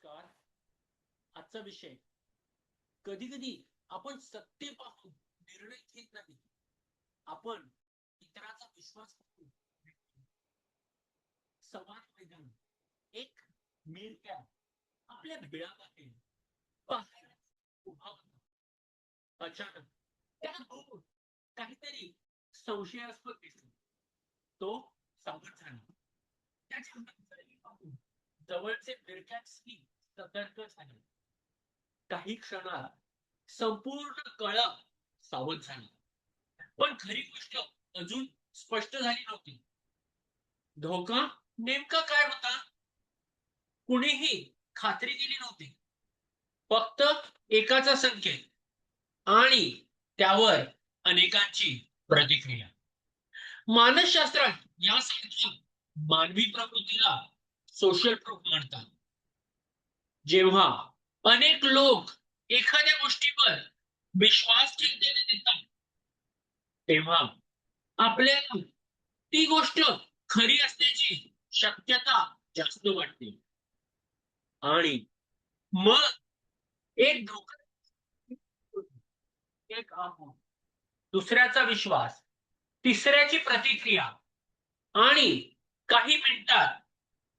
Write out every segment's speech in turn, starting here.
नमस्कार. आजचा विषय, कधी कधी आपण सत्य पाहून निर्णय घेत नाही, आपण इतरांचा विश्वास करून संवाद मैदान. एक मेरक्या आपल्या बिळामध्ये पाहायला उभा होता. अचानक त्याला दूर काहीतरी संशयास्पद दिसलं. तो सावध झाला. त्याच्या हालचाली पाहून जवळचे बिरक्याची सतर्क झाले. काही क्षणात संपूर्ण कळप सावध झाला. पण खरी गोष्ट अजून स्पष्ट झाली नव्हती. धोका नेमका काय होता कुणीही खात्री दिली नव्हती. फक्त एकाचा संकेत आणि त्यावर अनेकांची प्रतिक्रिया. मानसशास्त्रात यासारख्या मानवी प्रकृतीला सोशल प्रूफ म्हणतात. जेव्हा अनेक लोक एखाद्या गोष्टीवर विश्वास ठेवलेले देतात, तेव्हा आपल्याला ती गोष्ट खरी असण्याची शक्यता जास्त वाटते. आणि मग एक धोका, एक अफवा, दुसऱ्याचा विश्वास, तिसऱ्याची प्रतिक्रिया आणि काही मिनिटात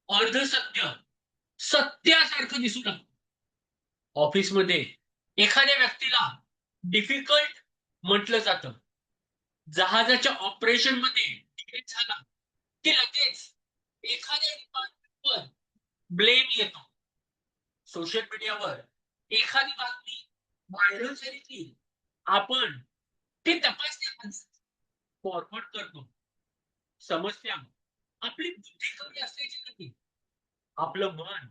अर्धसत्य सत्यासारखं दिसू लागतं. ऑफिसमध्ये एखाद्या व्यक्तीला डिफिकल्ट म्हटलं जातं. जहाजाच्या ऑपरेशन मध्ये डिले झाला की लगेच एखाद्या डिपार्टमेंटवर ब्लेम येतो. सोशल मीडियावर एखादी बातमी व्हायरल झाली की आपण ती तपासण्या फॉरवर्ड करतो. समस्या आपली बुद्धी कमी असल्याची नाही, आपलं मन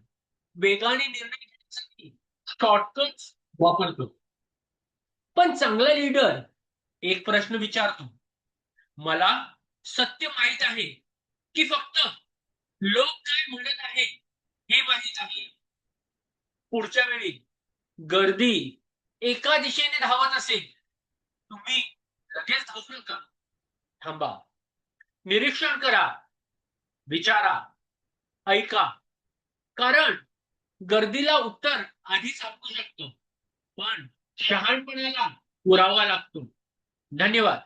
वेगाने निर्णय घेण्यासाठी शॉर्टकट वापरतो. पण चांगला लीडर एक प्रश्न विचारतो, मला सत्य माहित आहे की फक्त लोक काय म्हणत आहे हे माहित आहे. पुढच्या वेळी गर्दी एका दिशेने धावत असेल, तुम्ही लगेच धावू नका. थांबा, निरीक्षण करा, विचारा, ऐका. कारण गर्दीला उत्तर आधी सापडू शकतो, पण शहाणपणाला पुरावा लागतो. धन्यवाद.